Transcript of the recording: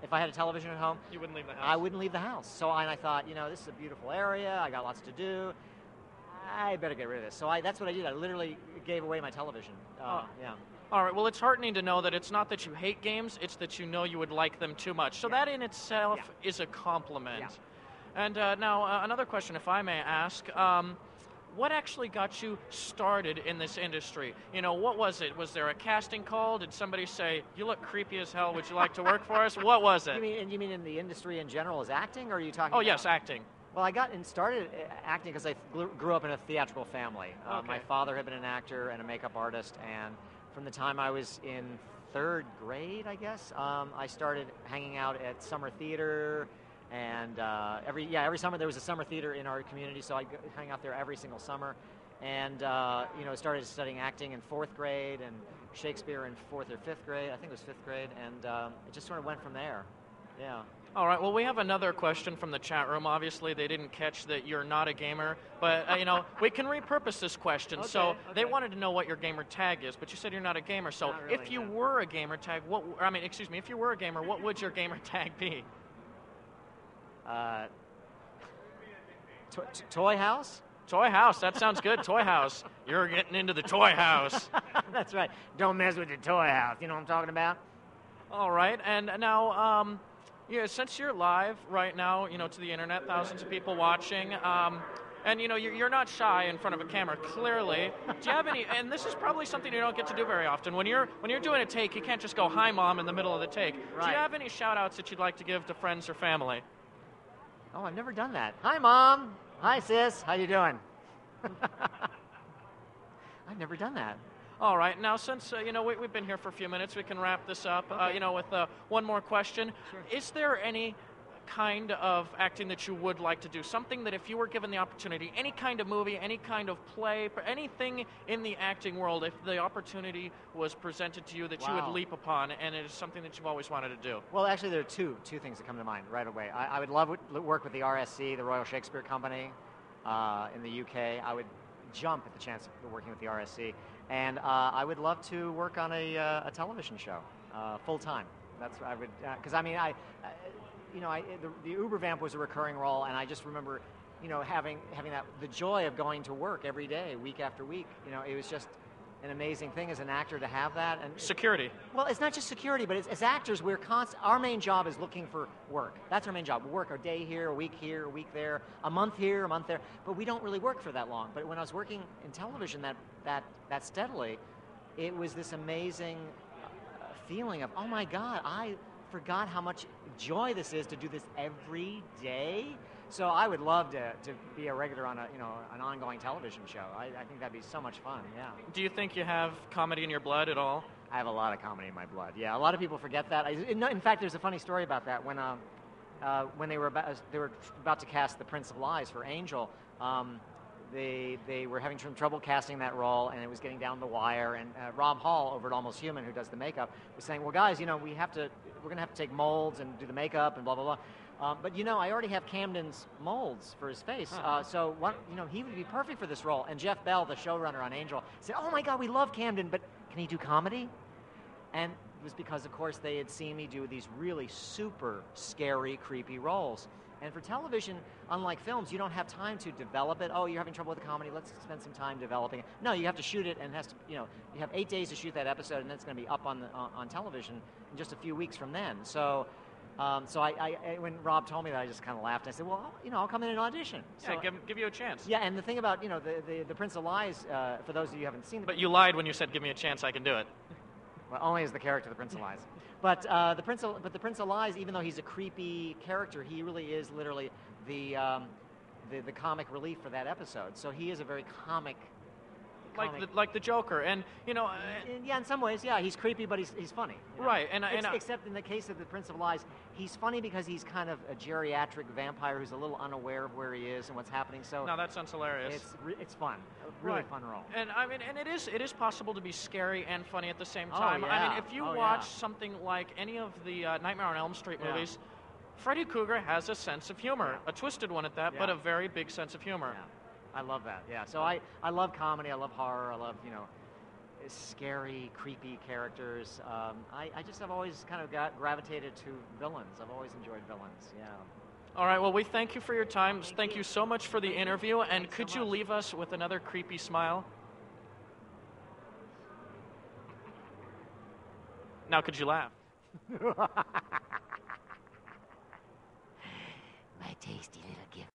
if I had a television at home, You wouldn't leave the house. I wouldn't leave the house. So I thought, this is a beautiful area. I got lots to do. I better get rid of this. So that's what I did. I literally gave away my television. Yeah. All right, well, it's heartening to know that it's not that you hate games, it's that you know you would like them too much. So that in itself is a compliment. Yeah. And now, another question, if I may ask. What actually got you started in this industry? What was it? Was there a casting call? Did somebody say, you look creepy as hell, would you like to work for us? What was it? You mean in the industry in general as acting, or are you talking Oh, about... yes, acting. Well, I got started acting because I grew up in a theatrical family. Okay. My father had been an actor and a makeup artist, and from the time I was in 3rd grade, I guess, I started hanging out at summer theater, and every summer there was a summer theater in our community, so I'd hang out there every single summer, and started studying acting in 4th grade and Shakespeare in 4th or 5th grade. I think it was 5th grade, and it just sort of went from there. Yeah. All right, well, we have another question from the chat room. Obviously, they didn't catch that you're not a gamer, but, we can repurpose this question. Okay, so they wanted to know what your gamer tag is, but you said you're not a gamer. So Not really, if you no. were a gamer tag, if you were a gamer, what would your gamer tag be? Toy house? Toy house, that sounds good, toy house. You're getting into the toy house. That's right. Don't mess with the toy house. You know what I'm talking about? All right, and now, since you're live right now, to the internet, thousands of people watching, and you're not shy in front of a camera, clearly. Do you have any? And this is probably something you don't get to do very often. When you're doing a take, you can't just go, "Hi, Mom," in the middle of the take. Right. Do you have any shout-outs that you'd like to give to friends or family? Oh, I've never done that. Hi, Mom. Hi, sis. How you doing? I've never done that. All right. Now, since we've been here for a few minutes, we can wrap this up. Okay. With one more question. Sure. Is there any kind of acting that you would like to do? Something that if you were given the opportunity, any kind of movie, any kind of play, anything in the acting world, if the opportunity was presented to you that you would Wow. leap upon, and it is something that you've always wanted to do? Well, actually, there are two things that come to mind right away. I would love to work with the RSC, the Royal Shakespeare Company, in the UK. I would jump at the chance of working with the RSC, and I would love to work on a television show full time. That's what I would, because the Uber Vamp was a recurring role, and I just remember, having the joy of going to work every day, week after week. It was just an amazing thing as an actor to have that. And Security. well, it's not just security, but as actors, we're our main job is looking for work. That's our main job. We work a day here, a week there, a month here, a month there, but we don't really work for that long. But when I was working in television that steadily, it was this amazing feeling of, oh my God, I forgot how much joy this is to do this every day. So I would love to be a regular on an ongoing television show. I think that'd be so much fun. Yeah. Do you think you have comedy in your blood at all? I have a lot of comedy in my blood. Yeah, a lot of people forget that. In fact, there's a funny story about that. When they were about to cast the Prince of Lies for Angel, they were having some trouble casting that role, and it was getting down the wire. And Rob Hall over at Almost Human, who does the makeup, was saying, "Well, guys, we're going to have to take molds and do the makeup and blah blah blah." But I already have Camden's molds for his face, so he would be perfect for this role. And Jeff Bell, the showrunner on Angel, said, "Oh my God, we love Camden, but can he do comedy?" And it was because, of course, they had seen me do these really super scary, creepy roles. And for television, unlike films, you don't have time to develop it. Oh, you're having trouble with the comedy, let's spend some time developing it. No, you have to shoot it, and it has to, you have 8 days to shoot that episode, and then it's going to be up on television in just a few weeks from then. So when Rob told me that, I just kind of laughed. I said, well, I'll come in and audition. So, Yeah, give you a chance. yeah, and the thing about, the Prince of Lies, for those of you who haven't seen it. But you lied when you said, give me a chance, I can do it. Well, only as the character, the Prince of Lies. But the Prince of Lies, even though he's a creepy character, he really is literally the comic relief for that episode. So he is a very comic. Like the Joker, and yeah, in some ways, yeah, he's creepy, but he's funny. Right, except in the case of the Prince of Lies, he's funny because he's kind of a geriatric vampire who's a little unaware of where he is and what's happening. So no, that sounds hilarious. It's fun, a really fun role. And it is possible to be scary and funny at the same time. Oh, yeah. If you watch something like any of the Nightmare on Elm Street movies, Freddy Krueger has a sense of humor, a twisted one at that, but a very big sense of humor. Yeah. I love that, yeah. So I love comedy, I love horror, I love, scary, creepy characters. I just have always kind of gravitated to villains. I've always enjoyed villains. Yeah. All right, well, we thank you for your time. Thank you. you so much for the interview. And Thanks could so you much. leave us with another creepy smile? Now, could you laugh? My tasty little gift.